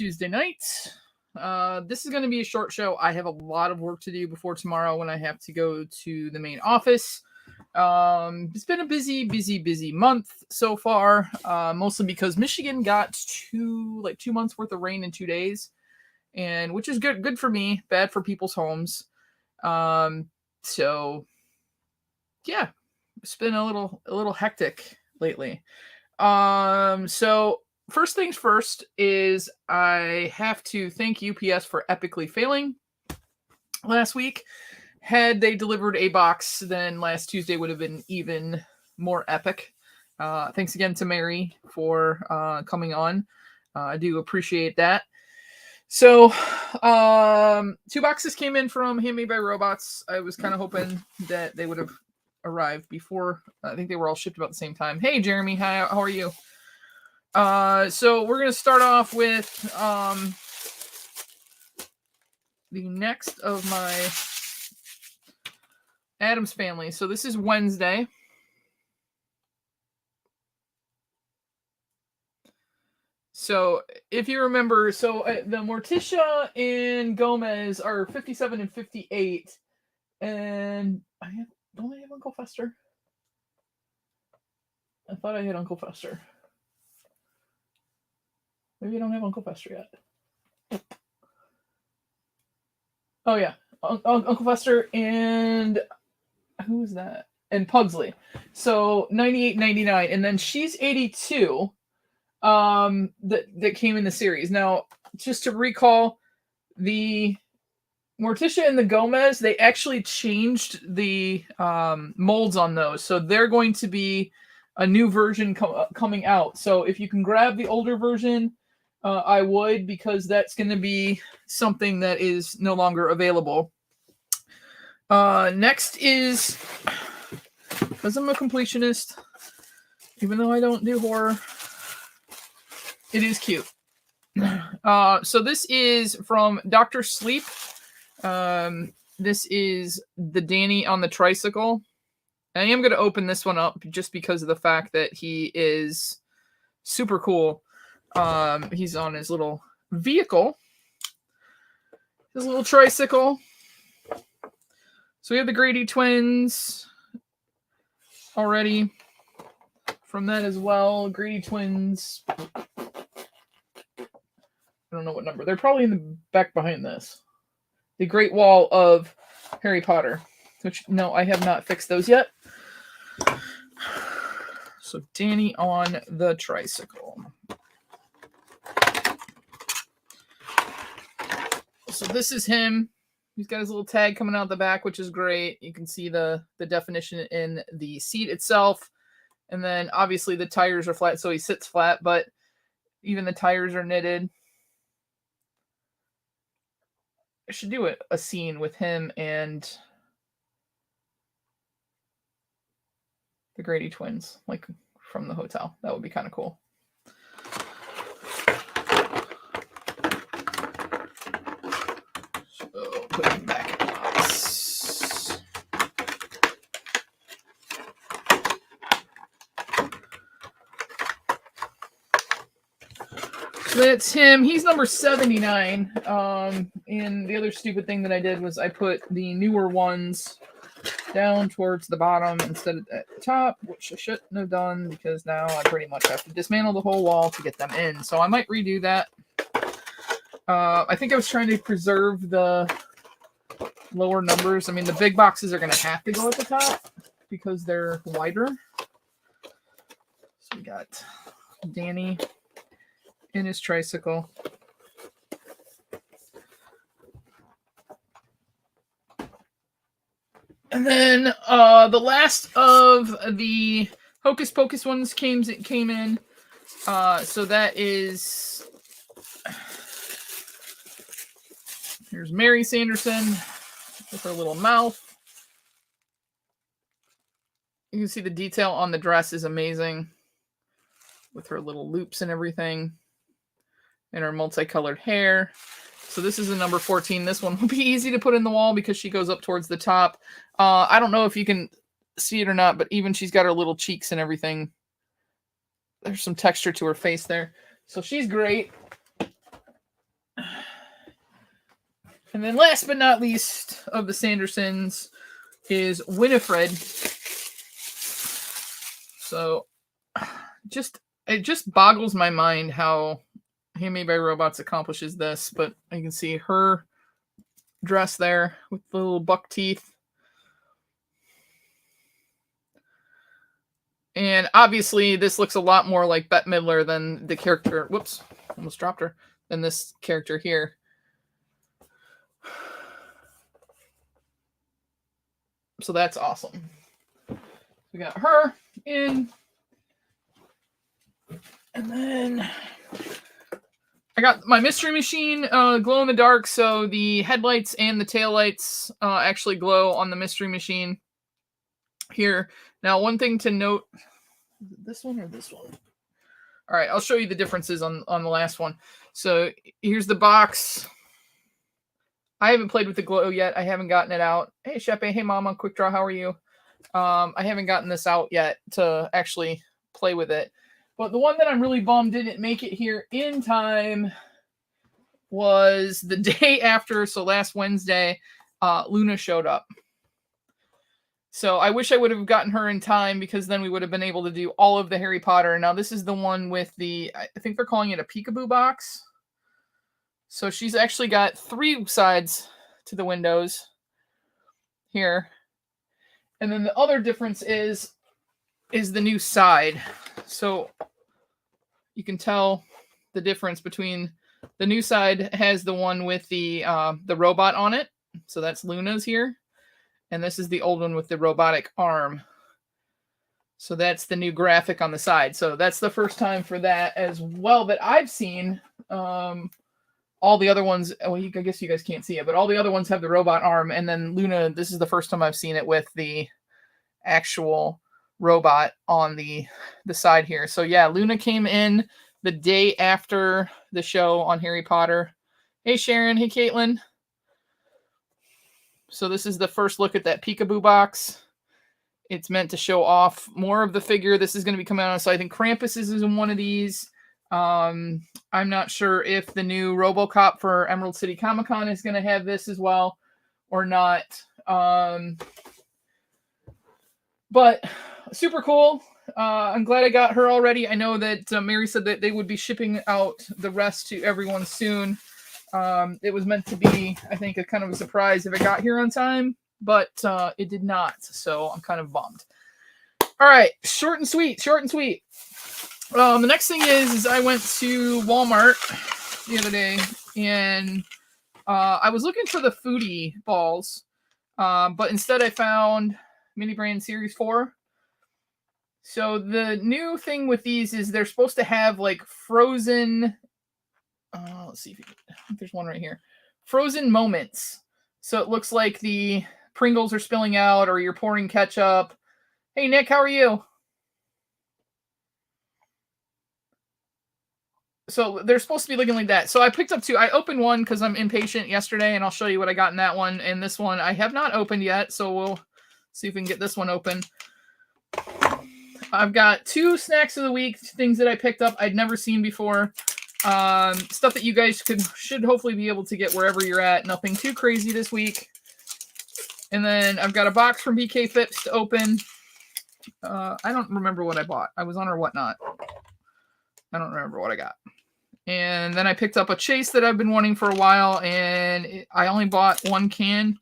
Tuesday night. This is going to be a short show. I have a lot of work to do before tomorrow when I have to go to the main office. It's been a busy month so far, mostly because Michigan got 2 months worth of rain in 2 days, and which is good for me, bad for people's homes. So yeah, it's been a little hectic lately. So first things first is I have to thank UPS for epically failing last week. Had they delivered a box, then last Tuesday would have been even more epic. Thanks again to Mary for coming on. I do appreciate that. So, 2 boxes came in from Handmade by Robots. I was kind of hoping that they would have arrived before. I think they were all shipped about the same time. Hey, Jeremy. Hi, how are you? So we're going to start off with the next of my Addams Family. So this is Wednesday. So if you remember, the Morticia and Gomez are 57 and 58. And don't I have Uncle Fester? I thought I had Uncle Fester. Maybe I don't have Uncle Fester yet. Oh yeah, Uncle Fester and who is that? And Pugsley. So 98, 99, and then she's 82. That came in the series. Now, just to recall, the Morticia and the Gomez, they actually changed the molds on those, so they're going to be a new version coming out. So if you can grab the older version, I would, because that's going to be something that is no longer available. Next is, because I'm a completionist, even though I don't do horror, it is cute. So this is from Dr. Sleep. This is the Danny on the tricycle. I am going to open this one up just because of the fact that he is super cool. He's on his little vehicle, his little tricycle. So we have the Grady twins already from that as well. Grady twins. I don't know what number. They're probably in the back behind this. The Great Wall of Harry Potter. Which, no, I have not fixed those yet. So Danny on the tricycle. So this is him. He's got his little tag coming out the back, which is great. You can see the definition in the seat itself. And then obviously the tires are flat, so he sits flat, but even the tires are knitted. I should do a scene with him and the Grady twins, like from the hotel. That would be kind of cool. So put him back in the box. So that's him. He's number 79. And the other stupid thing that I did was I put the newer ones down towards the bottom instead of at the top, which I shouldn't have done because now I pretty much have to dismantle the whole wall to get them in. So I might redo that. I think I was trying to preserve the lower numbers. I mean, the big boxes are going to have to go at the top because they're wider. So we got Danny in his tricycle. And then the last of the Hocus Pocus ones came in. So that is, here's Mary Sanderson with her little mouth. You can see the detail on the dress is amazing with her little loops and everything and her multicolored hair. So this is a number 14. This one will be easy to put in the wall because she goes up towards the top. I don't know if you can see it or not, but even she's got her little cheeks and everything. There's some texture to her face there. So she's great. And then last but not least of the Sandersons is Winifred. So it just boggles my mind how Handmade by Robots accomplishes this, but you can see her dress there with the little buck teeth. And obviously this looks a lot more like Bette Midler than the character, whoops, almost dropped her, than this character here. So that's awesome. We got her in. And then I got my Mystery Machine glow in the dark. So the headlights and the taillights actually glow on the Mystery Machine here. Now, one thing to note, this one or this one? All right, I'll show you the differences on the last one. So here's the box. I haven't played with the glow yet. I haven't gotten it out. Hey, Shepe. Hey, Mama. Quick Draw. How are you? I haven't gotten this out yet to actually play with it. But the one that I'm really bummed didn't make it here in time was the day after. So last Wednesday, Luna showed up. So I wish I would have gotten her in time because then we would have been able to do all of the Harry Potter. Now this is the one with the, I think they're calling it a peekaboo box. So she's actually got 3 sides to the windows here. And then the other difference is the new side. So you can tell the difference between the new side has the one with the robot on it. So that's Luna's here. And this is the old one with the robotic arm. So that's the new graphic on the side. So that's the first time for that as well that I've seen. All the other ones, well, I guess you guys can't see it, but all the other ones have the robot arm. And then Luna, this is the first time I've seen it with the actual robot on the side here. So yeah, Luna came in the day after the show on Harry Potter. Hey, Sharon. Hey, Caitlin. So this is the first look at that peekaboo box. It's meant to show off more of the figure. This is going to be coming out. So I think Krampus is in one of these. I'm not sure if the new RoboCop for Emerald City Comic Con is going to have this as well or not. But super cool. I'm glad I got her already. I know that Mary said that they would be shipping out the rest to everyone soon. It was meant to be, I think, a kind of a surprise if it got here on time, but it did not. So I'm kind of bummed. All right, short and sweet. The next thing is I went to Walmart the other day, and I was looking for the foodie balls, but instead I found Mini Brand Series 4. So the new thing with these is they're supposed to have like frozen, let's see if I think there's one right here, frozen moments. So it looks like the Pringles are spilling out or you're pouring ketchup. Hey, Nick, how are you? So they're supposed to be looking like that. So I picked up 2. I opened one because I'm impatient yesterday, and I'll show you what I got in that one. And this one I have not opened yet, so we'll see if we can get this one open. I've got 2 snacks of the week, things that I picked up I'd never seen before. Stuff that you guys should hopefully be able to get wherever you're at. Nothing too crazy this week. And then I've got a box from BK Phipps to open. I don't remember what I bought. I was on our whatnot. I don't remember what I got. And then I picked up a chase that I've been wanting for a while, and I only bought 1 can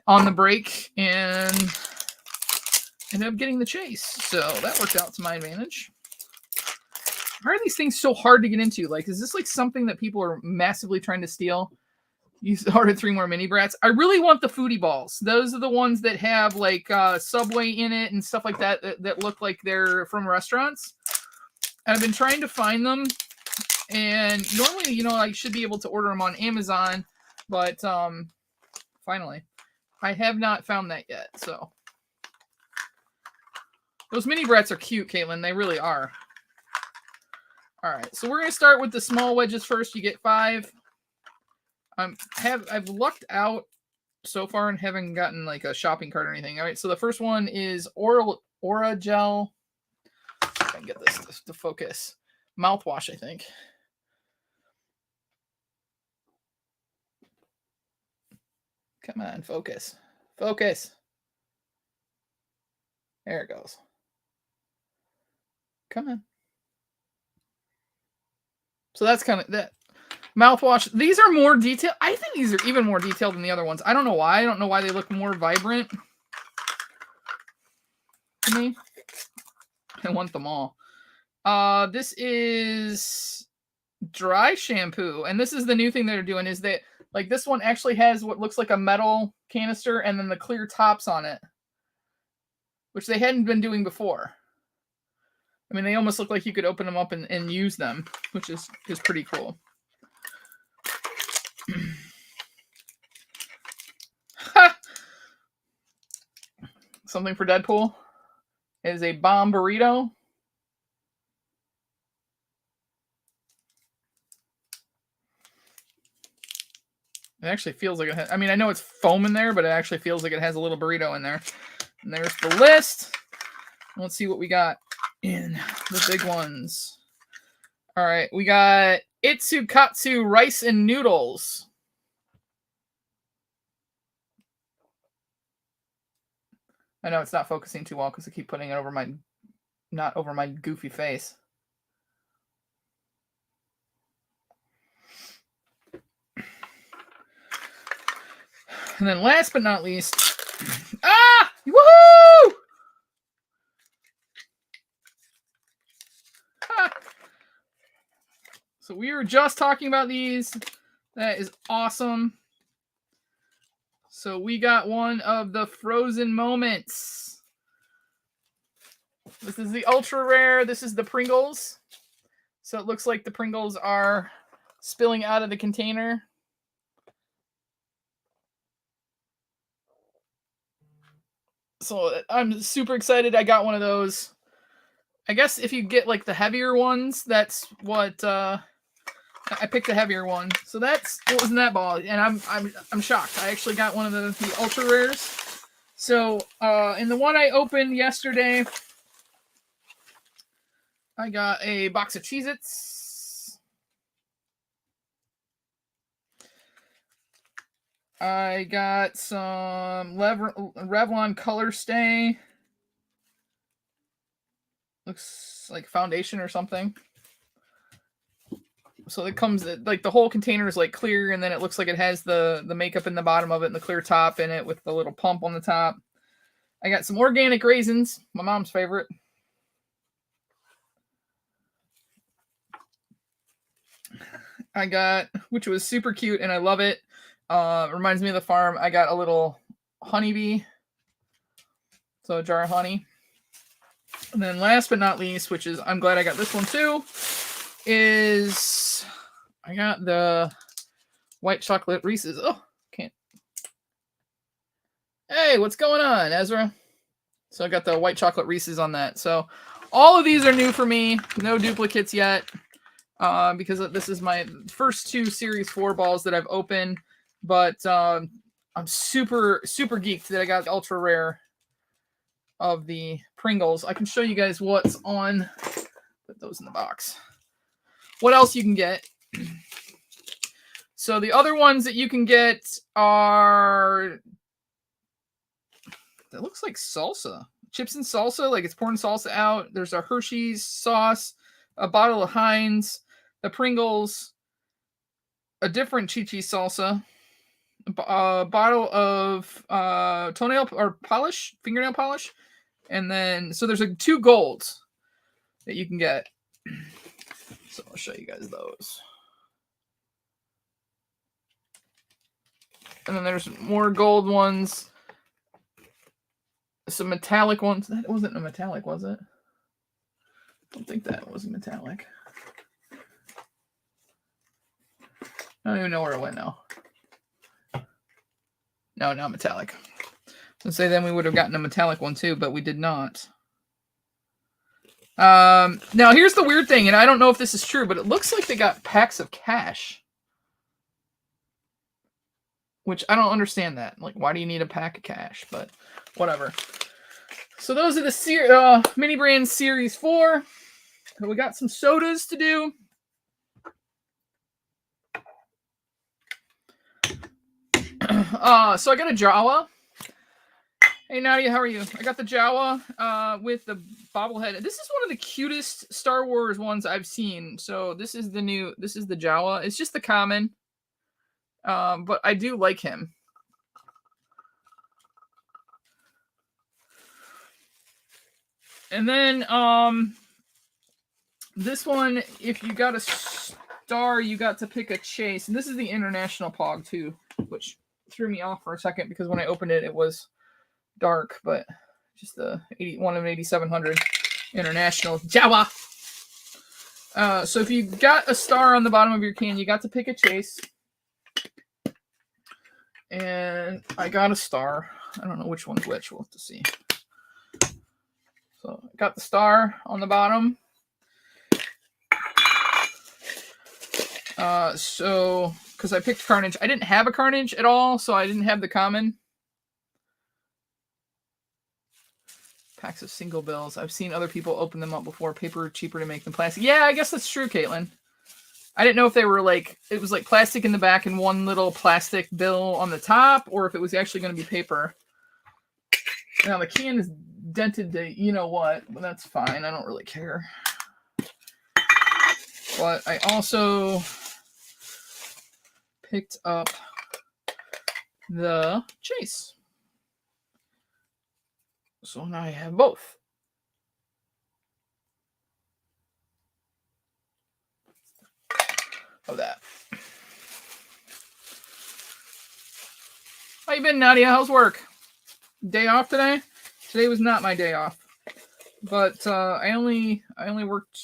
on the break, and ended up getting the chase. So that worked out to my advantage. Why are these things so hard to get into? Like, is this like something that people are massively trying to steal? You ordered 3 more mini brats. I really want the foodie balls. Those are the ones that have like Subway in it and stuff like that, that look like they're from restaurants. And I've been trying to find them. And normally, you know, I should be able to order them on Amazon, but finally, I have not found that yet. So those mini brats are cute, Caitlin. They really are. All right, so we're gonna start with the small wedges first. You get 5. I've lucked out so far and haven't gotten like a shopping cart or anything. All right, so the first one is Aura Gel. I can get this to focus. Mouthwash, I think. Come on, focus. Focus. There it goes. Come on. So that's kind of that. Mouthwash. These are more detailed. I think these are even more detailed than the other ones. I don't know why. I don't know why they look more vibrant to me. I want them all. This is dry shampoo. And this is the new thing they're doing is that like this one actually has what looks like a metal canister and then the clear tops on it, which they hadn't been doing before. I mean, they almost look like you could open them up and use them, which is pretty cool. Something for Deadpool is a bomb burrito. It actually feels like it has, I mean, I know it's foam in there, but it actually feels like it has a little burrito in there. And there's the list. Let's see what we got in the big ones. All right, we got Itsukatsu rice and noodles. I know it's not focusing too well because I keep putting it over my, not over my goofy face. And then last but not least, woohoo! So we were just talking about these. That is awesome. So we got one of the frozen moments. This is the ultra rare. This is the Pringles. So it looks like the Pringles are spilling out of the container. So I'm super excited. I got one of those. I guess if you get like the heavier ones, that's what I picked a heavier one. So that's what was in that ball, and I'm shocked. I actually got one of the ultra rares. So in the one I opened yesterday, I got a box of Cheez-Its. I got some Revlon Color Stay. Looks like foundation or something. So it comes like the whole container is like clear, and then it looks like it has the makeup in the bottom of it and the clear top in it with the little pump on the top. I got some organic raisins, my mom's favorite. I got, which was super cute, and I love it. Reminds me of the farm. I got a little honeybee, so a jar of honey. And then last but not least, which is I'm glad I got this one too, is I got the white chocolate Reese's. Oh, can't. Hey, what's going on, Ezra? So I got the white chocolate Reese's on that. So all of these are new for me. No duplicates yet. Because this is my first 2 Series 4 balls that I've opened. But I'm super, super geeked that I got the ultra rare of the Pringles. I can show you guys what's on. Put those in the box. What else you can get? So the other ones that you can get are, that looks like salsa. Chips and salsa, like it's pouring salsa out. There's a Hershey's sauce, a bottle of Heinz, the Pringles, a different Chi-Chi salsa, a bottle of toenail or polish, fingernail polish, and then, so there's like 2 golds that you can get. So I'll show you guys those. And then there's more gold ones. Some metallic ones. That wasn't a metallic, was it? I don't think that was metallic. I don't even know where it went now. No, not metallic. Let's say then we would have gotten a metallic one too, but we did not. Now here's the weird thing, and I don't know if this is true, but it looks like they got packs of cash. Which I don't understand that. Like, why do you need a pack of cash? But whatever. So those are the Mini Brand Series 4. We got some sodas to do. So I got a Jawa. Hey Nadia, how are you? I got the Jawa with the bobblehead. This is one of the cutest Star Wars ones I've seen. So this is the Jawa. It's just the common. But I do like him. And then this one, if you got a star, you got to pick a chase. And this is the International Pog too, which threw me off for a second because when I opened it, it was dark, but just the 81 of 8700 International Jawa. So if you got a star on the bottom of your can, you got to pick a chase. And I got a star. I don't know which one's which. We'll have to see. So I got the star on the bottom. So because I picked Carnage, I didn't have a Carnage at all, so I didn't have the common. Packs of single bills. I've seen other people open them up before. Paper cheaper to make than plastic. Yeah, I guess that's true, Caitlin. I didn't know if they were like, it was like plastic in the back and one little plastic bill on the top, or if it was actually going to be paper. Now the can is dented to you know what, but that's fine. I don't really care. But I also picked up the chase. So now I have both. Of that. How you been, Nadia? How's work? Day off today? Today was not my day off. But I only worked,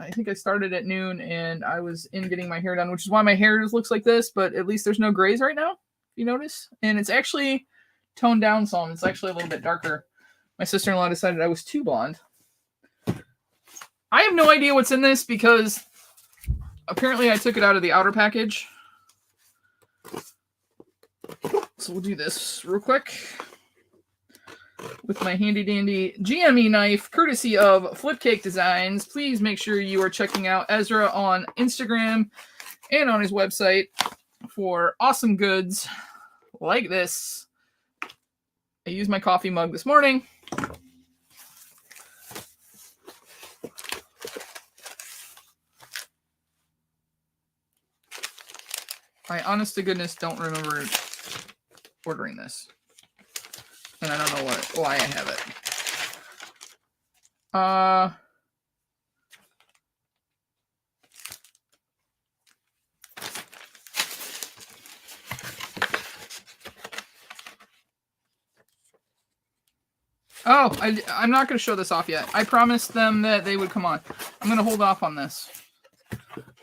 I think I started at noon and I was in getting my hair done, which is why my hair looks like this, but at least there's no grays right now, you notice? And it's actually toned down some. It's actually a little bit darker. My sister-in-law decided I was too blonde. I have no idea what's in this because apparently I took it out of the outer package. So we'll do this real quick with my handy dandy GME knife, courtesy of Flipcake Designs. Please make sure you are checking out Ezra on Instagram and on his website for awesome goods like this. I used my coffee mug this morning. I honest to goodness don't remember ordering this. And I don't know why I have it. I'm not going to show this off yet. I promised them that they would come on. I'm going to hold off on this.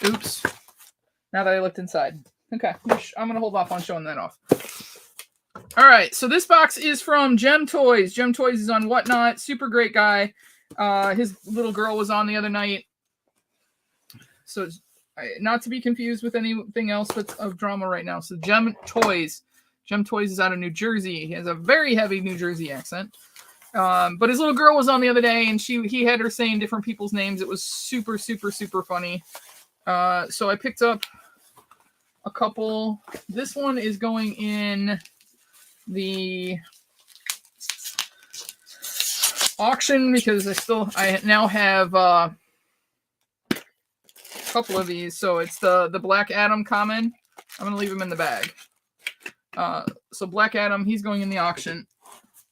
Oops. Now that I looked inside. Okay, I'm going to hold off on showing that off. All right, so this box is from Gem Toys. Gem Toys is on Whatnot. Super great guy. His little girl was on the other night. So not to be confused with anything else that's of drama right now. So Gem Toys. Gem Toys is out of New Jersey. He has a very heavy New Jersey accent. But his little girl was on the other day, and he had her saying different people's names. It was super, super, super funny. So I picked up a couple. This one is going in the auction because I now have a couple of these. So it's the Black Adam common. I'm going to leave him in the bag. So Black Adam, he's going in the auction.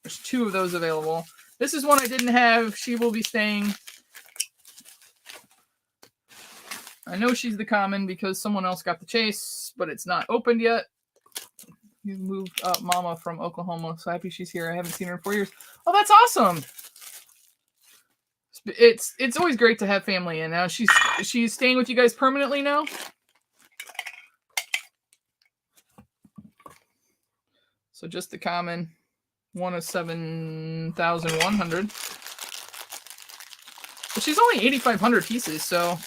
There's 2 of those available. This is one I didn't have. She will be staying. I know she's the common because someone else got the chase, but it's not opened yet. You moved up Mama from Oklahoma. So happy she's here. I haven't seen her in 4 years. Oh, that's awesome. It's always great to have family in. Now she's staying with you guys permanently now. So just the common. One of 7,100. But she's only 8,500 pieces, so.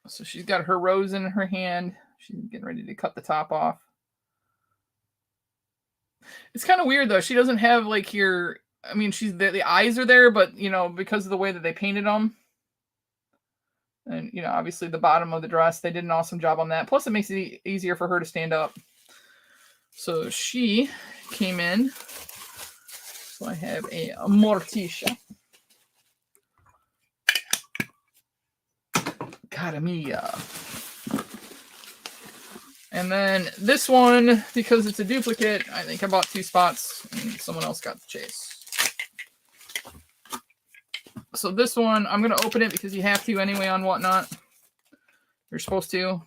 So she's got her rose in her hand. She's getting ready to cut the top off. It's kind of weird though. She doesn't have like your. I mean, the eyes are there, but you know, because of the way that they painted them, And, obviously the bottom of the dress, they did an awesome job on that. Plus, it makes it easier for her to stand up. So she came in. So I have a Morticia. Cara mia. And then this one, because it's a duplicate, I think I bought 2 spots and someone else got the chase. So this one, I'm going to open it because you have to anyway on Whatnot. You're supposed to.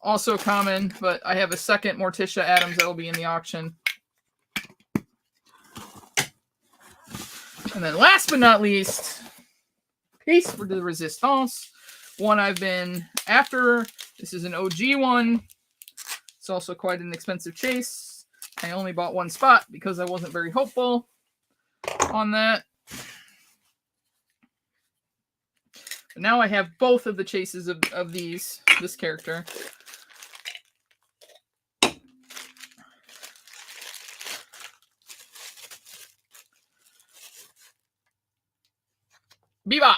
Also common, but I have a second Morticia Adams that will be in the auction. And then last but not least, Piece for the Resistance. One I've been after. This is an OG one. It's also quite an expensive chase. I only bought 1 spot because I wasn't very hopeful on that. But now I have both of the chases of this character. Bebop.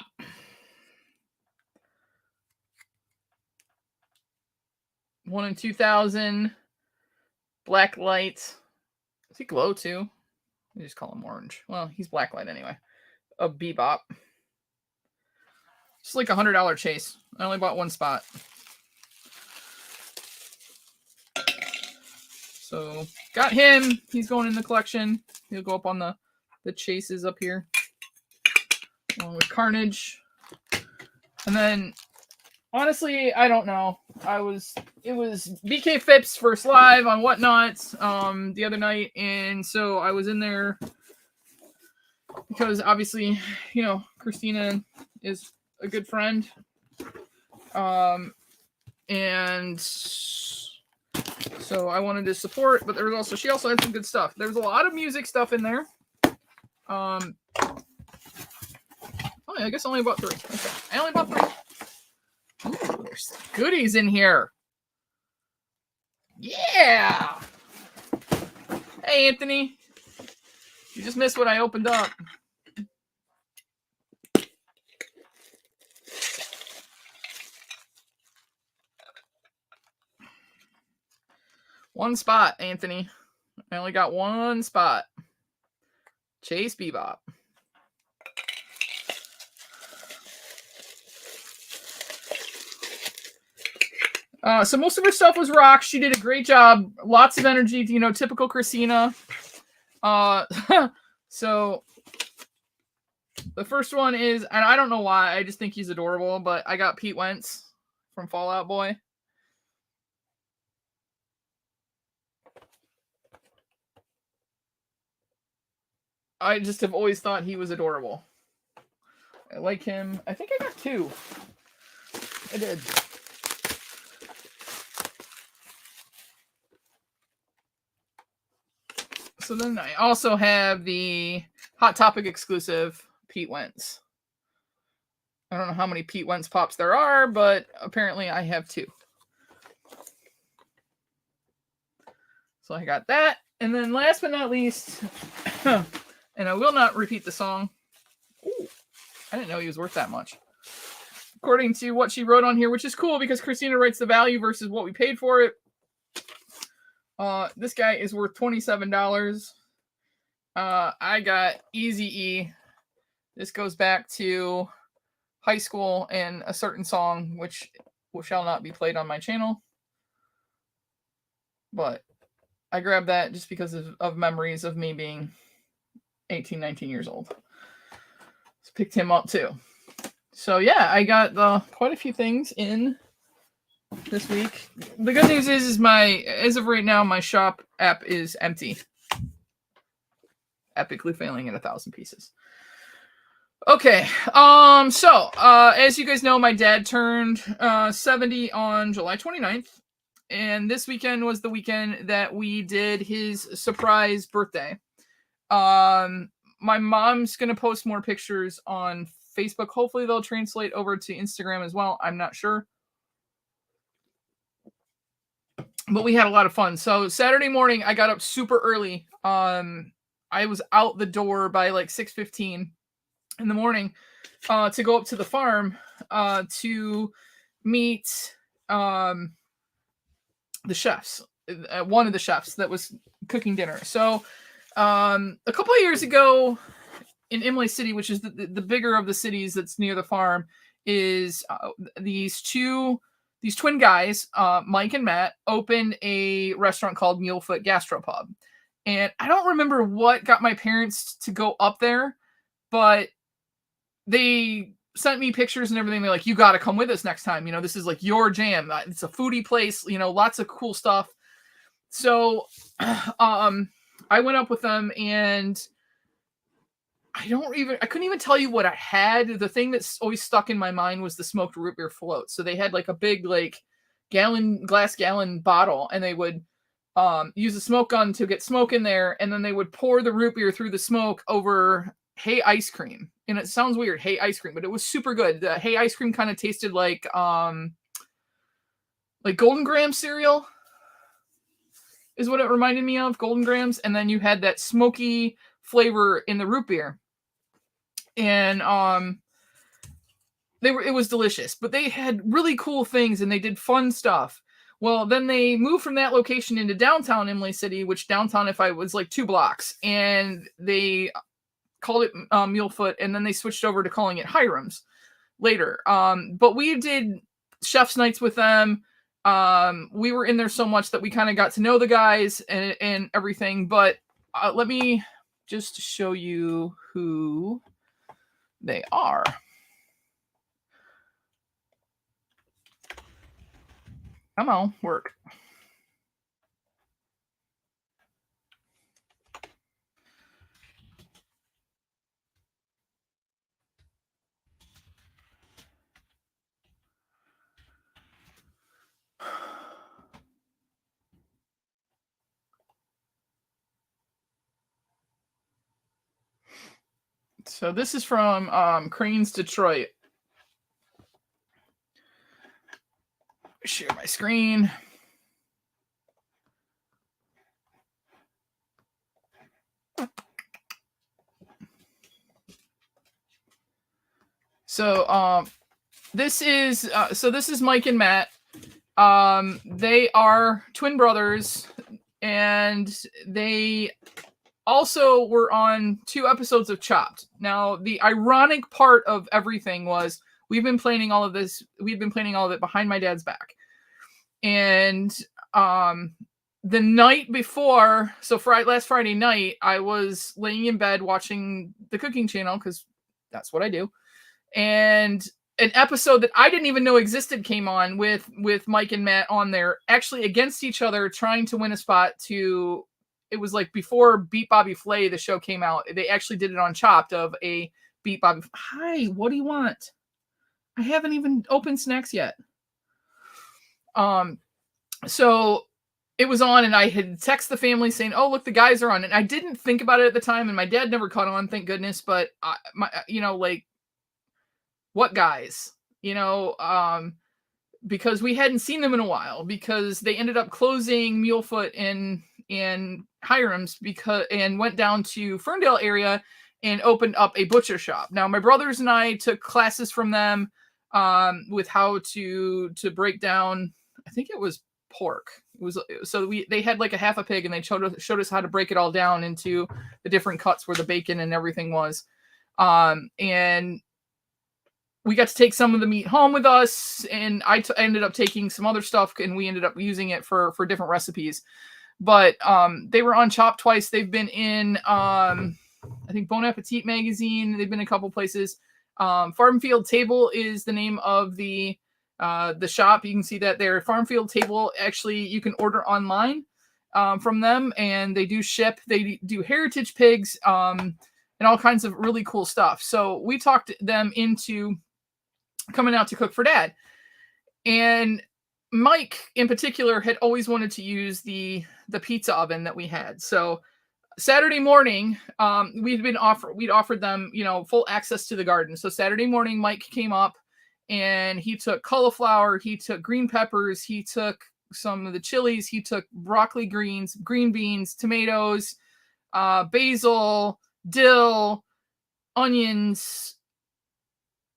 One in 2000. Black light. Does he glow too? We just call him orange. Well, he's black light anyway. A Bebop. It's like $100 chase. I only bought 1 spot. So got him. He's going in the collection. He'll go up on the chases up here. Along with Carnage. And then honestly, I don't know. It was BK Phipps first live on Whatnot the other night, and so I was in there because obviously, Christina is a good friend. And so I wanted to support, but she also had some good stuff. There was a lot of music stuff in there. Oh yeah, I guess I only bought 3. Okay. I only bought 3. Ooh, there's goodies in here. Yeah. Hey, Anthony. You just missed what I opened up. One spot, Anthony. I only got 1 spot. Chase Bebop. So most of her stuff was rock. She did a great job. Lots of energy, typical Christina. So the first one is, and I don't know why, I just think he's adorable, but I got Pete Wentz from Fall Out Boy. I just have always thought he was adorable. I like him. I think I got 2. I did. So then I also have the Hot Topic exclusive Pete Wentz. I don't know how many Pete Wentz pops there are, but apparently I have 2. So I got that. And then last but not least, and I will not repeat the song. Ooh, I didn't know he was worth that much. According to what she wrote on here, which is cool because Christina writes the value versus what we paid for it. This guy is worth $27. I got Eazy-E. This goes back to high school and a certain song, which shall not be played on my channel. But I grabbed that just because of memories of me being 18, 19 years old. So picked him up too. So yeah, I got quite a few things in this week. The good news is as of right now, my shop app is empty. Epically failing at 1,000 pieces. Okay, so as you guys know, my dad turned 70 on July 29th, and this weekend was the weekend that we did his surprise birthday. My mom's gonna post more pictures on Facebook. Hopefully they'll translate over to Instagram as well. I'm not sure. But we had a lot of fun. So Saturday morning, I got up super early. I was out the door by like 6:15. in the morning to go up to the farm to meet the chefs, one of the chefs that was cooking dinner. So a couple of years ago in Imlay City, which is the bigger of the cities that's near the farm, is these twin guys, Mike and Matt, opened a restaurant called Mulefoot Gastropub. And I don't remember what got my parents to go up there, but they sent me pictures and everything. They're like, you got to come with us next time. You know, this is like your jam. It's a foodie place, you know, lots of cool stuff. So I went up with them, and I couldn't even tell you what I had. The thing that's always stuck in my mind was the smoked root beer float. So they had like a big, like glass gallon bottle, and they would use a smoke gun to get smoke in there. And then they would pour the root beer through the smoke over hay ice cream. And it sounds weird, hay ice cream, but it was super good. The hay ice cream kind of tasted like Golden Graham cereal is what it reminded me of, Golden Grahams. And then you had that smoky flavor in the root beer. And it was delicious, but they had really cool things and they did fun stuff. Well, then they moved from that location into downtown Imlay City, which downtown, if I was like 2 blocks, and they called it Mulefoot, and then they switched over to calling it Hiram's later. But we did chef's nights with them. We were in there so much that we kind of got to know the guys and everything. But let me just show you who they are. Come on, work. So this is from Cranes Detroit. Share my screen. So this is Mike and Matt. They are twin brothers, and they also were on 2 episodes of Chopped. Now, the ironic part of everything was we've been planning all of it behind my dad's back. And the night before, so last Friday night, I was laying in bed watching the cooking channel, because that's what I do. And an episode that I didn't even know existed came on with Mike and Matt on there, actually against each other, trying to win a spot to... It was like before Beat Bobby Flay, the show came out. They actually did it on Chopped of a Beat Bobby. Hi, what do you want? I haven't even opened snacks yet. So it was on, and I had texted the family saying, "Oh, look, the guys are on." And I didn't think about it at the time, and my dad never caught on, thank goodness. But like, what guys? Because we hadn't seen them in a while, because they ended up closing Mulefoot and Hiram's and went down to Ferndale area and opened up a butcher shop. Now, my brothers and I took classes from them with how to break down, I think it was pork. It was, so they had like a half a pig, and they showed us how to break it all down into the different cuts where the bacon and everything was. And we got to take some of the meat home with us, and I ended up taking some other stuff, and we ended up using it for different recipes. But they were on Chopped twice. They've been in, I think, Bon Appetit magazine. They've been in a couple places. Farm Field Table is the name of the shop. You can see that there. Farm Field Table, actually, you can order online from them, and they do ship. They do heritage pigs and all kinds of really cool stuff. So we talked them into coming out to cook for Dad. And Mike, in particular, had always wanted to use the pizza oven that we had. So Saturday morning, we'd offered them, full access to the garden. So Saturday morning, Mike came up, and he took cauliflower, he took green peppers, he took some of the chilies, he took broccoli greens, green beans, tomatoes, basil, dill, onions.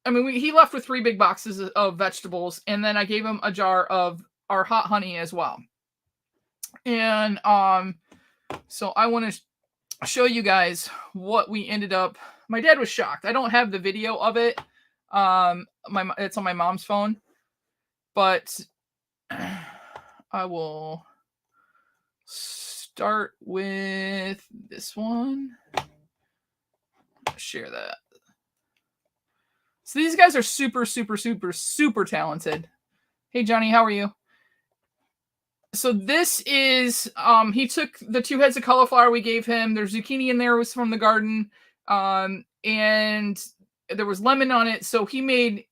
I mean, he left with 3 big boxes of vegetables, and then I gave him a jar of our hot honey as well. And so I want to show you guys what we ended up. My dad was shocked. I don't have the video of it. It's on my mom's phone, but I will start with this one. Share that. So these guys are super, super, super, super talented. Hey, Johnny, how are you? So this is, he took the 2 heads of cauliflower we gave him. There's zucchini in there, was from the garden. And there was lemon on it. So he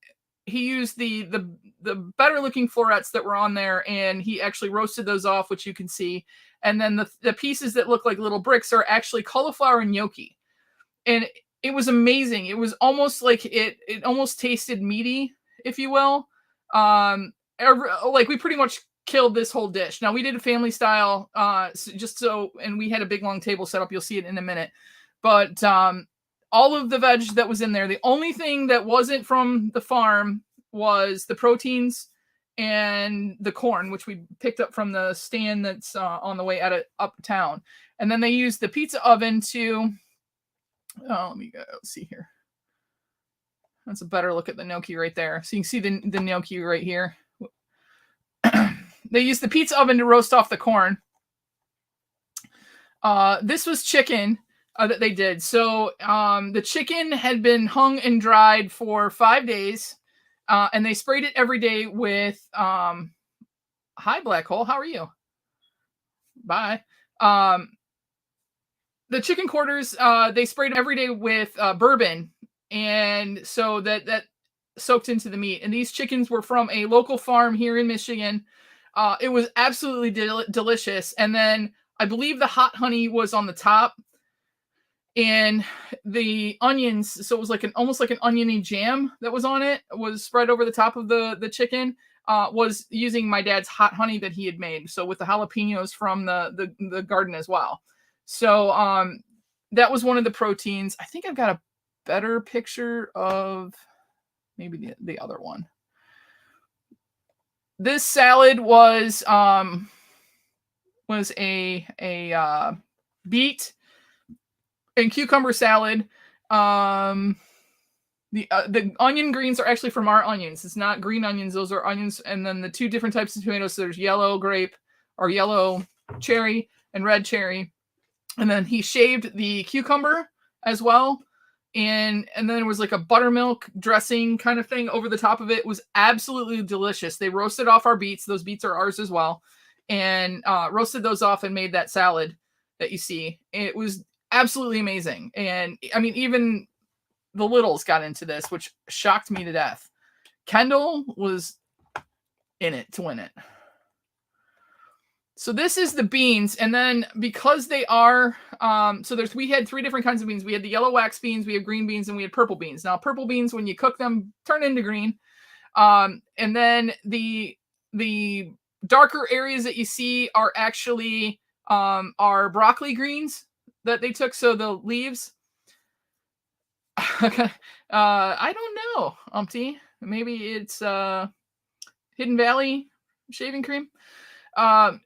used the better looking florets that were on there, and he actually roasted those off, which you can see. And then the pieces that look like little bricks are actually cauliflower and gnocchi. And it was amazing. It was almost like it almost tasted meaty, if you will. Like we pretty much killed this whole dish. Now we did a family style, and we had a big long table set up. You'll see it in a minute. But all of the veg that was in there, the only thing that wasn't from the farm was the proteins and the corn, which we picked up from the stand that's on the way uptown. And then they used the pizza oven to, let me go see here. That's a better look at the gnocchi right there. So you can see the gnocchi right here. They used the pizza oven to roast off the corn. This was chicken that they did. So the chicken had been hung and dried for 5 days. And they sprayed it every day with, hi, Black Hole. How are you? Bye. The chicken quarters, they sprayed every day with bourbon. And so that soaked into the meat. And these chickens were from a local farm here in Michigan. It was absolutely delicious. And then I believe the hot honey was on the top, and the onions. So it was like almost like an oniony jam that was on it, was spread over the top of the chicken. Was using my dad's hot honey that he had made. So with the jalapenos from the garden as well. So that was one of the proteins. I think I've got a better picture of maybe the other one. This salad was a beet and cucumber salad. The onion greens are actually from our onions. It's not green onions; those are onions. And then the 2 different types of tomatoes. So there's yellow grape or yellow cherry and red cherry. And then he shaved the cucumber as well. And then there was like a buttermilk dressing kind of thing over the top of it. It was absolutely delicious. They roasted off our beets. Those beets are ours as well. And roasted those off and made that salad that you see. It was absolutely amazing. And I mean, even the littles got into this, which shocked me to death. Kendall was in it to win it. So this is the beans, and then because they are, we had 3 different kinds of beans. We had the yellow wax beans, we had green beans, and we had purple beans. Now, purple beans, when you cook them, turn into green. And then the darker areas that you see are actually our broccoli greens that they took. So the leaves. I don't know, Umpty. Maybe it's Hidden Valley shaving cream.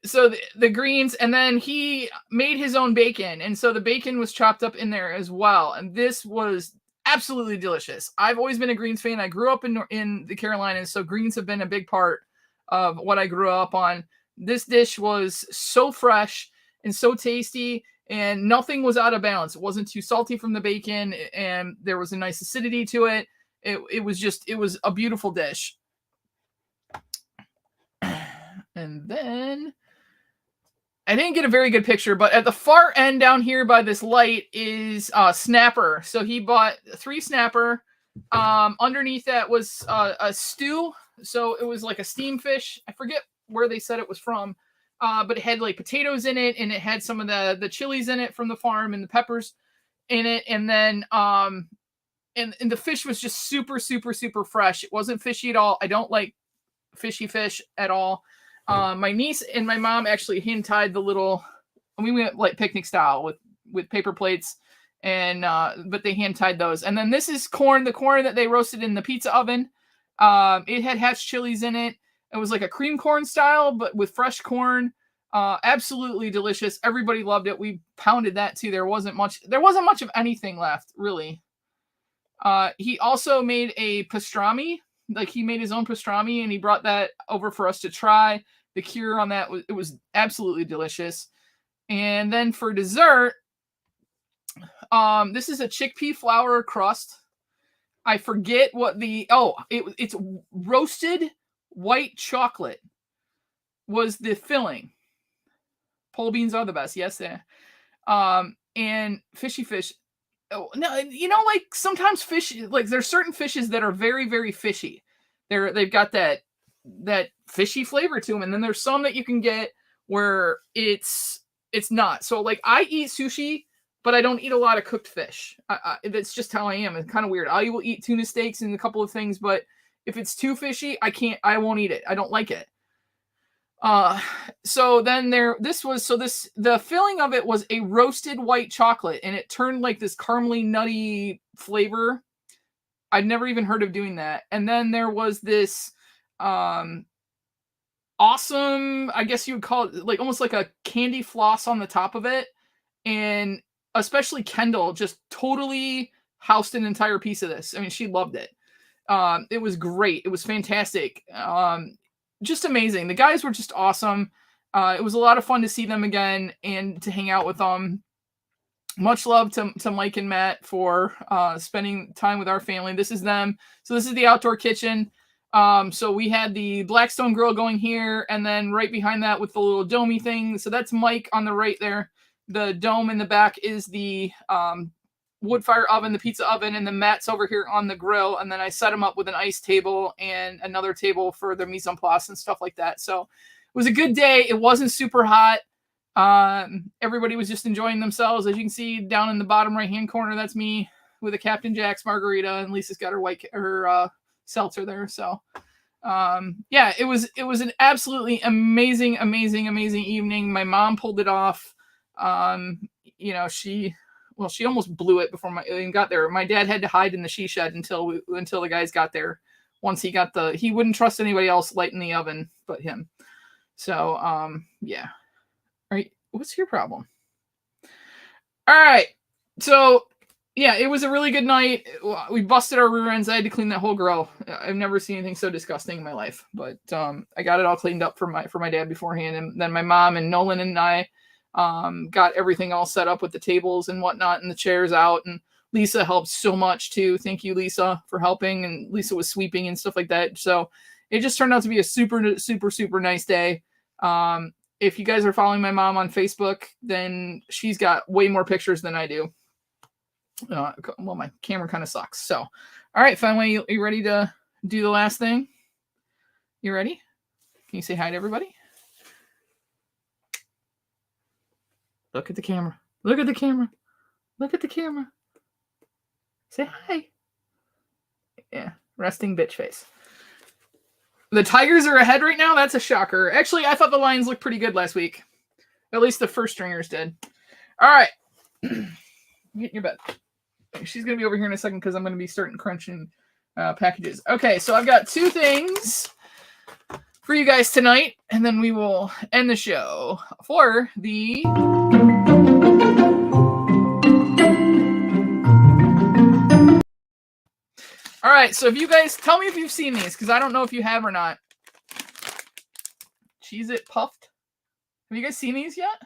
So the greens, and then he made his own bacon, and so the bacon was chopped up in there as well, and this was absolutely delicious. I've always been a greens fan. I grew up in the Carolinas, so greens have been a big part of what I grew up on. This dish was so fresh and so tasty, and nothing was out of balance. It wasn't too salty from the bacon, and there was a nice acidity to it. It was a beautiful dish. And then I didn't get a very good picture, but at the far end down here by this light is snapper. So he bought 3 snapper. Underneath that was a stew. So it was like a steam fish. I forget where they said it was from, but it had like potatoes in it, and it had some of the chilies in it from the farm and the peppers in it. And then and the fish was just super, super, super fresh. It wasn't fishy at all. I don't like fishy fish at all. My niece and my mom actually hand tied the little, and we went like picnic style with paper plates And but they hand tied those. And then this is corn, the corn that they roasted in the pizza oven. It had hatch chilies in it. It was like a cream corn style, but with fresh corn. Absolutely delicious. Everybody loved it. We pounded that too. There wasn't much of anything left, really. He also made a pastrami. Like, he made his own pastrami, and he brought that over for us to try. The cure on that was absolutely delicious. And then for dessert, this is a chickpea flour crust. I forget what it's roasted white chocolate was the filling. Pole beans are the best, yes. And fishy fish. Oh, no, like sometimes fish, like there's certain fishes that are very, very fishy. They've got that fishy flavor to them, and then there's some that you can get where it's not. So like, I eat sushi, but I don't eat a lot of cooked fish. That's just how I am. It's kind of weird. I will eat tuna steaks and a couple of things, but if it's too fishy, I won't eat it. I don't like it. So then the filling of it was a roasted white chocolate, and it turned like this caramely nutty flavor. I'd never even heard of doing that. And then there was this, awesome, I guess you would call it like almost like a candy floss on the top of it. And especially Kendall just totally housed an entire piece of this. I mean, she loved it. It was great. It was fantastic. Just amazing. The guys were just awesome. It was a lot of fun to see them again and to hang out with them. Much love to Mike and Matt for spending time with our family. This is them. So this is the outdoor kitchen. So we had the Blackstone grill going here, and then right behind that with the little domey thing. So that's Mike on the right there. The dome in the back is the wood fire oven, the pizza oven, and then Matt's over here on the grill. And then I set him up with an ice table and another table for the mise en place and stuff like that. So it was a good day. It wasn't super hot. Everybody was just enjoying themselves. As you can see down in the bottom right-hand corner, that's me with a Captain Jack's margarita, and Lisa's got her seltzer there. So, yeah, it was an absolutely amazing evening. My mom pulled it off. She almost blew it before I got there. My dad had to hide in the she shed until the guys got there. Once he wouldn't trust anybody else lighting the oven but him. So, yeah. All right. What's your problem? All right. So, yeah, it was a really good night. We busted our rear ends. I had to clean that whole grill. I've never seen anything so disgusting in my life. But I got it all cleaned up for my dad beforehand, and then my mom and Nolan and I got everything all set up with the tables and whatnot and the chairs out. And Lisa helped so much too. Thank you, Lisa, for helping. And Lisa was sweeping and stuff like that. So it just turned out to be a super, super, super nice day. If you guys are following my mom on Facebook, then she's got way more pictures than I do. Well, my camera kind of sucks. So, all right, finally, you ready to do the last thing? You ready? Can you say hi to everybody? Look at the camera. Look at the camera. Look at the camera. Say hi. Yeah, resting bitch face. The Tigers are ahead right now. That's a shocker. Actually, I thought the Lions looked pretty good last week. At least the first stringers did. All right. Get in your bed. She's going to be over here in a second because I'm going to be starting crunching packages. Okay, so I've got two things for you guys tonight, and then we will end the show for the... All right, so if you guys... Tell me if you've seen these, because I don't know if you have or not. Cheez-It Puffed. Have you guys seen these yet?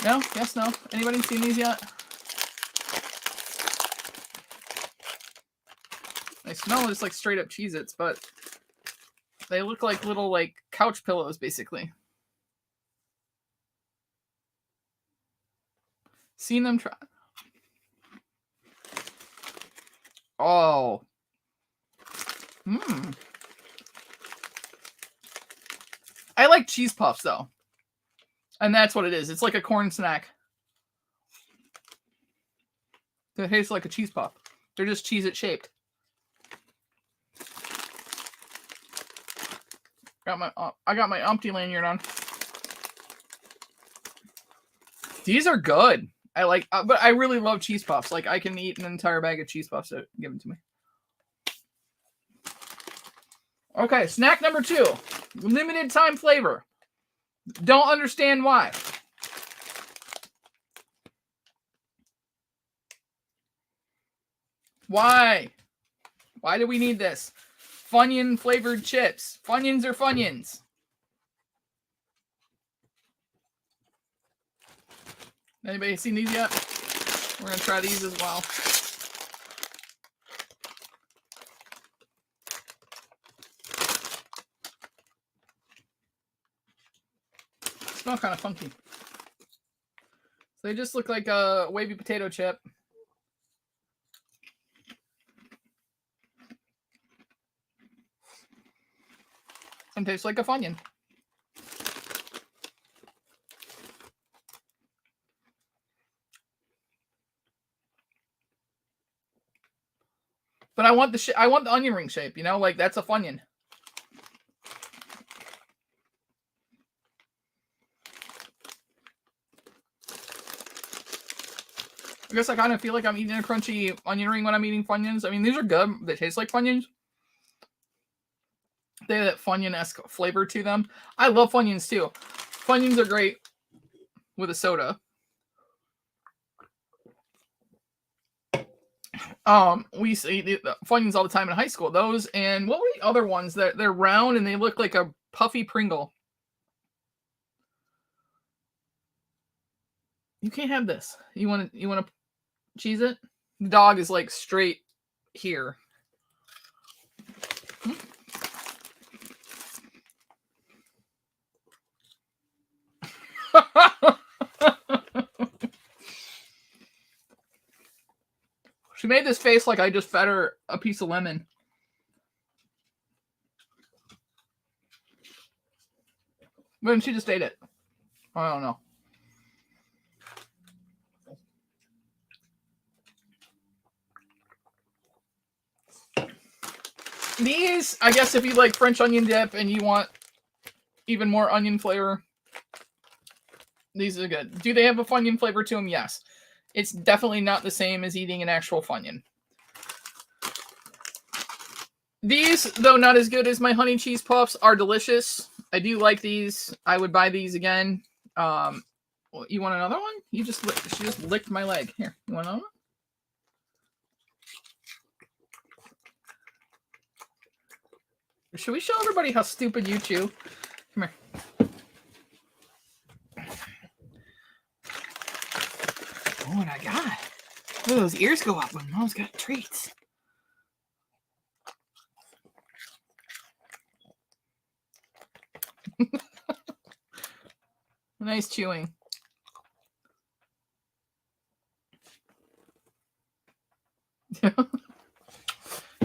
No? Yes, no? Anybody seen these yet? They smell just like straight up Cheez-Its, but they look like little like couch pillows, basically. Seen them try. Oh. I like cheese puffs, though. And that's what it is. It's like a corn snack. It tastes like a cheese puff. They're just Cheez-It shaped. I got my Umpty lanyard on. These are good. I like, but I really love cheese puffs. Like I can eat an entire bag of cheese puffs. So give them to me. Okay, snack number 2, limited time flavor. Don't understand why. Why? Why do we need this? Funyun flavored chips. Funyuns are Funyuns. Anybody seen these yet? We're going to try these as well. Smell kind of funky. So they just look like a wavy potato chip. And tastes like a Funyun. But I want the onion ring shape, you know, like that's a Funyun. I guess I kind of feel like I'm eating a crunchy onion ring when I'm eating Funyuns. I mean, these are good. They taste like Funyuns. They have that Funyun-esque flavor to them. I love Funyuns too. Funyuns are great with a soda. We used to eat the Funyuns all the time in high school. Those and what were the other ones that they're round and they look like a puffy Pringle? You can't have this. You want to cheese it? The dog is like straight here. She made this face like I just fed her a piece of lemon. But then she just ate it. I don't know. These, I guess if you like French onion dip and you want even more onion flavor, these are good. Do they have a Funyun flavor to them? Yes. It's definitely not the same as eating an actual Funyun. These, though not as good as my honey cheese puffs, are delicious. I do like these. I would buy these again. You want another one? She just licked my leg. Here, you want another one? Should we show everybody how stupid you chew? Come here. Oh, what I got? Oh, those ears go up when Mom's got treats. Nice chewing.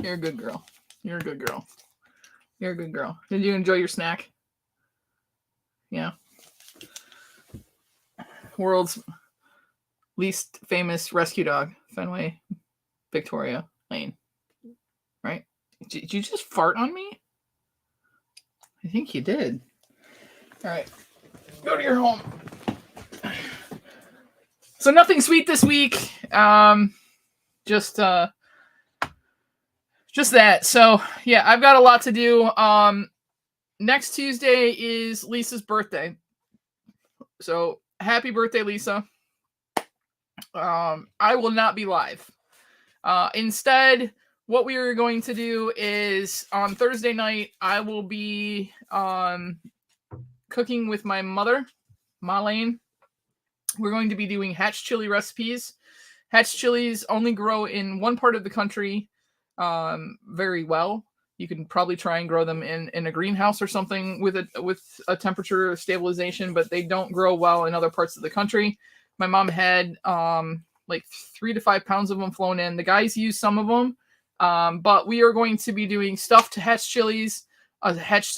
You're a good girl. You're a good girl. You're a good girl. Did you enjoy your snack? Yeah. World's least famous rescue dog, Fenway, Victoria Lane. Right? Did you just fart on me? I think you did. All right. Go to your home. So nothing sweet this week. Just that. So yeah, I've got a lot to do. Next Tuesday is Lisa's birthday. So happy birthday, Lisa. I will not be live. Instead, what we are going to do is on Thursday night, I will be cooking with my mother, Marlene. We're going to be doing hatch chili recipes. Hatch chilies only grow in one part of the country very well. You can probably try and grow them in a greenhouse or something with a temperature stabilization, but they don't grow well in other parts of the country. My mom had like 3 to 5 pounds of them flown in. The guys use some of them, but we are going to be doing stuffed hatch chilies, a hatch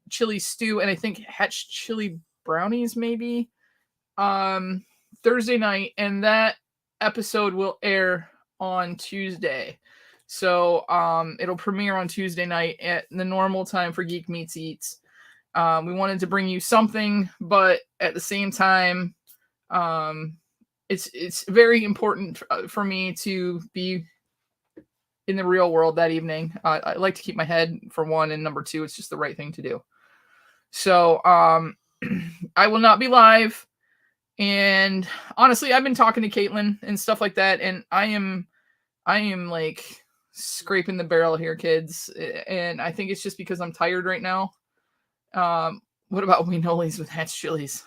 chili stew, and I think hatch chili brownies maybe Thursday night, and that episode will air on Tuesday. So it'll premiere on Tuesday night at the normal time for Geek Meets Eats. We wanted to bring you something, but at the same time, it's very important for me to be in the real world that evening. I like to keep my head, for one, and number two, it's just the right thing to do. So I will not be live. And honestly, I've been talking to Caitlin and stuff like that, and I am like scraping the barrel here, kids. And I think it's just because I'm tired right now. What about Weenolis with Hatch chilies?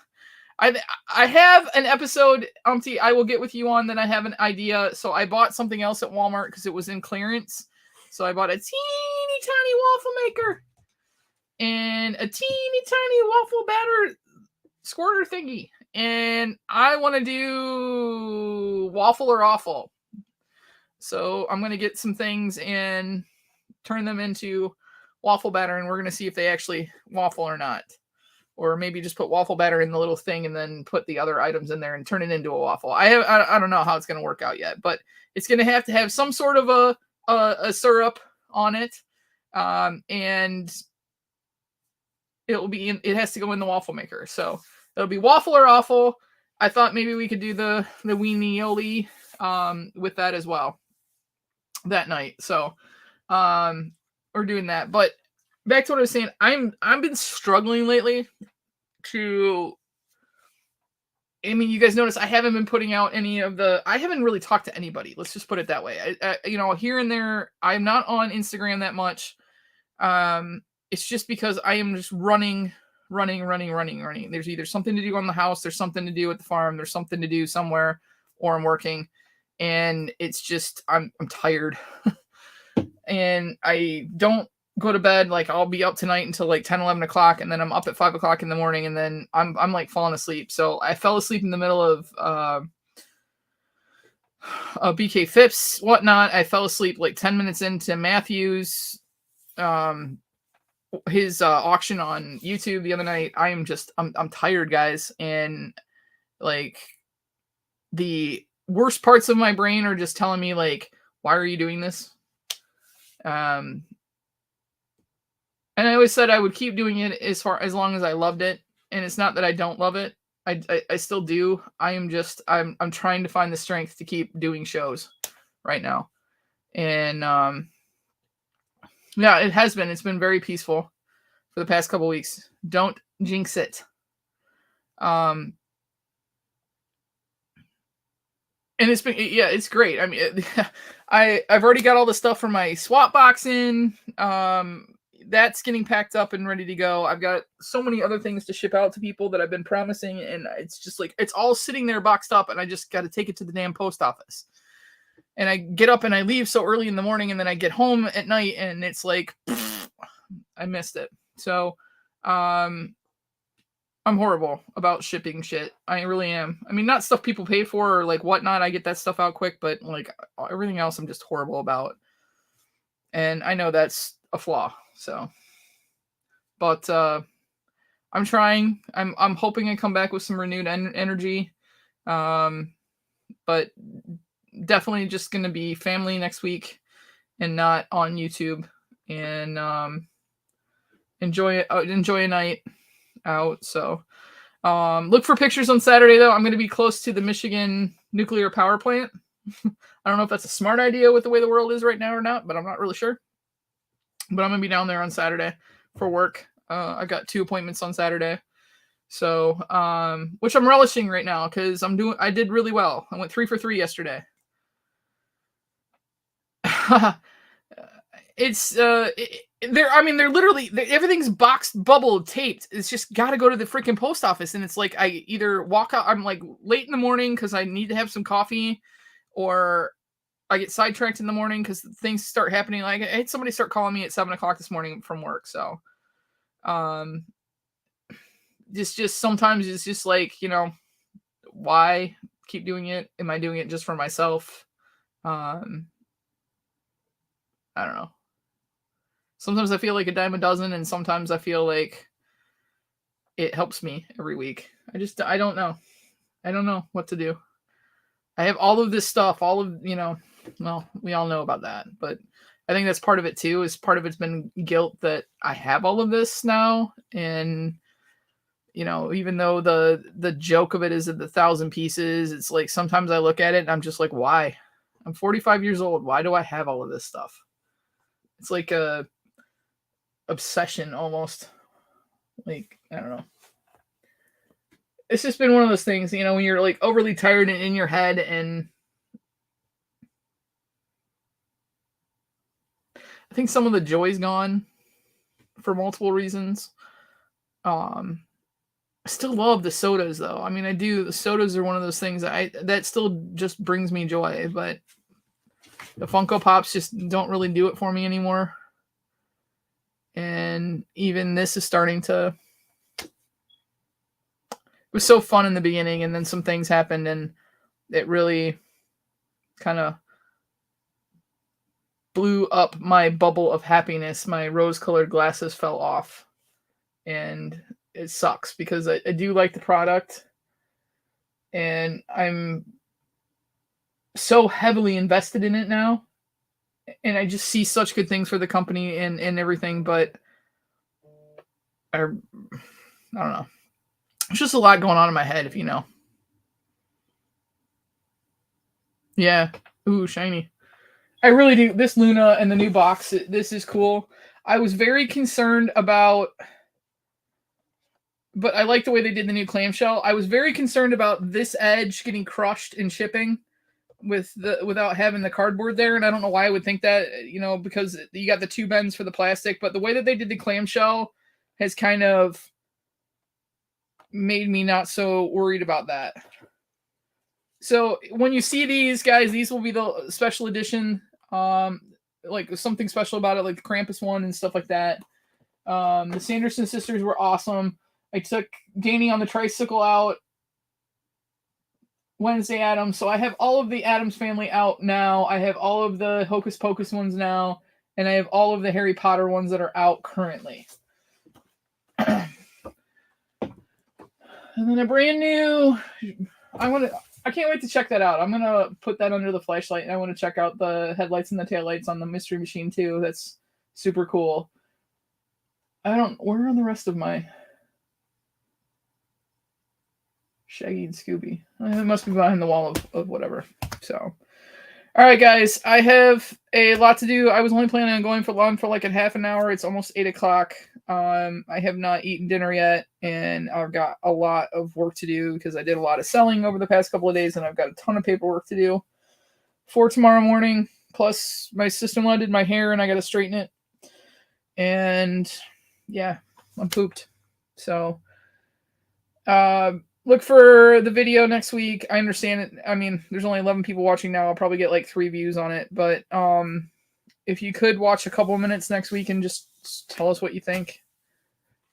I have an episode, Umpty, I will get with you on, then I have an idea. So I bought something else at Walmart because it was in clearance. So I bought a teeny tiny waffle maker and a teeny tiny waffle batter squirter thingy. And I want to do waffle or awful. So I'm going to get some things and turn them into waffle batter, and we're going to see if they actually waffle or not. Or maybe just put waffle batter in the little thing and then put the other items in there and turn it into a waffle. I don't know how it's going to work out yet, but it's going to have some sort of a syrup on it. And it has to go in the waffle maker. So it'll be waffle or awful. I thought maybe we could do the weenioli with that as well that night. So we're doing that. But back to what I was saying, I've been struggling lately to. I mean, you guys notice I haven't been putting out I haven't really talked to anybody. Let's just put it that way. Here and there, I'm not on Instagram that much. It's just because I am just running. There's either something to do on the house, there's something to do at the farm, there's something to do somewhere, or I'm working, and it's just I'm tired, and I don't go to bed. Like, I'll be up tonight until like 10, 11 o'clock, and then I'm up at 5 o'clock in the morning, and then I'm like falling asleep. So I fell asleep in the middle of BK Phipps, whatnot. I fell asleep like 10 minutes into Matthew's his auction on YouTube the other night. I'm tired, guys, and like the worst parts of my brain are just telling me like, why are you doing this? And I always said I would keep doing it as long as I loved it, and it's not that I don't love it. I still do. I'm trying to find the strength to keep doing shows right now, and yeah, it has been. It's been very peaceful for the past couple weeks. Don't jinx it. And it's been, yeah, it's great. I mean, I've already got all the stuff for my swap box in. That's getting packed up and ready to go. I've got so many other things to ship out to people that I've been promising, and it's just like, it's all sitting there boxed up, and I just got to take it to the damn post office. And I get up and I leave so early in the morning, and then I get home at night, and it's like, I missed it. So, I'm horrible about shipping shit. I really am. I mean, not stuff people pay for or like whatnot. I get that stuff out quick, but like everything else, I'm just horrible about. And I know that's a flaw. So, but I'm trying. I'm hoping I come back with some renewed energy. But definitely just going to be family next week and not on YouTube, and enjoy a night out. So look for pictures on Saturday, though. I'm going to be close to the Michigan nuclear power plant. I don't know if that's a smart idea with the way the world is right now or not, but I'm not really sure. But I'm going to be down there on Saturday for work. I got 2 appointments on Saturday. So, which I'm relishing right now because I did really well. I went 3 for 3 yesterday. They're literally, everything's boxed, bubbled, taped. It's just got to go to the freaking post office. And it's like, I either walk out, I'm like late in the morning because I need to have some coffee, or I get sidetracked in the morning because things start happening. Like, I had somebody start calling me at 7 o'clock this morning from work. So, just sometimes it's just like, why keep doing it? Am I doing it just for myself? I don't know. Sometimes I feel like a dime a dozen, and sometimes I feel like it helps me every week. I don't know. I don't know what to do. I have all of this stuff, well, we all know about that, but I think that's part of it too. Is part of it's been guilt that I have all of this now, and even though the joke of it is at the thousand pieces, it's like sometimes I look at it and I'm just like, why? I'm 45 years old. Why do I have all of this stuff? It's like a obsession almost. Like, I don't know. It's just been one of those things, when you're like overly tired and in your head, and I think some of the joy's gone for multiple reasons. I still love the sodas though. I mean, I do. The sodas are one of those things that still just brings me joy, but the Funko Pops just don't really do it for me anymore. And even this is starting to. It was so fun in the beginning, and then some things happened, and it really kind of blew up my bubble of happiness. My rose-colored glasses fell off, and it sucks because I do like the product, and I'm so heavily invested in it now, and I just see such good things for the company and everything, but I don't know. There's just a lot going on in my head, if you know. Yeah. Ooh, shiny. I really do. This Luna and the new box, this is cool. I was very concerned about, but I like the way they did the new clamshell. I was very concerned about this edge getting crushed in shipping without having the cardboard there, and I don't know why I would think that, because you got the two bends for the plastic, but the way that they did the clamshell has kind of made me not so worried about that. So when you see these guys, these will be the special edition, like something special about it, like the Krampus one and stuff like that. The Sanderson sisters were awesome. I took Danny on the tricycle out Wednesday Addams, so I have all of the Addams family out now. I have all of the Hocus Pocus ones now, and I have all of the Harry Potter ones that are out currently. And then a brand new, I can't wait to check that out. I'm gonna put that under the flashlight, and I want to check out the headlights and the taillights on the Mystery Machine too. That's super cool. Where are the rest of my Shaggy and Scooby? It must be behind the wall of whatever. So, all right, guys, I have a lot to do. I was only planning on going for like a half an hour. It's almost 8:00. I have not eaten dinner yet, and I've got a lot of work to do because I did a lot of selling over the past couple of days, and I've got a ton of paperwork to do for tomorrow morning. Plus, my sister-in-law did my hair, and I got to straighten it. And yeah, I'm pooped. So, look for the video next week. I understand it. I mean, there's only 11 people watching now. I'll probably get like 3 views on it. But if you could watch a couple of minutes next week and just tell us what you think.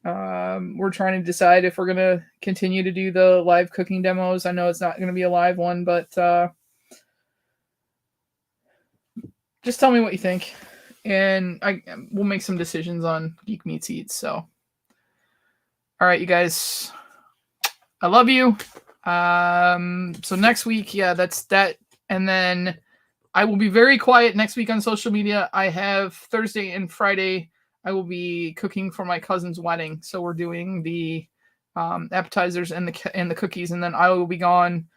We're trying to decide if we're going to continue to do the live cooking demos. I know it's not going to be a live one, but just tell me what you think. And we'll make some decisions on Geek Meets Eats. So, all right, you guys. I love you. So next week, yeah, that's that. And then I will be very quiet next week on social media. I have Thursday and Friday. I will be cooking for my cousin's wedding. So we're doing the appetizers and the cookies. And then I will be gone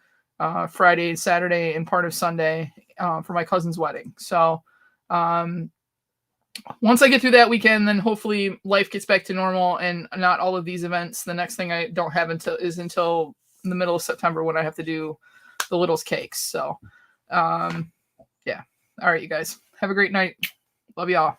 Friday, Saturday, and part of Sunday for my cousin's wedding. So once I get through that weekend, then hopefully life gets back to normal and not all of these events. The next thing I don't have until the middle of September when I have to do the Littles cakes. So, yeah. All right, you guys. Have a great night. Love y'all.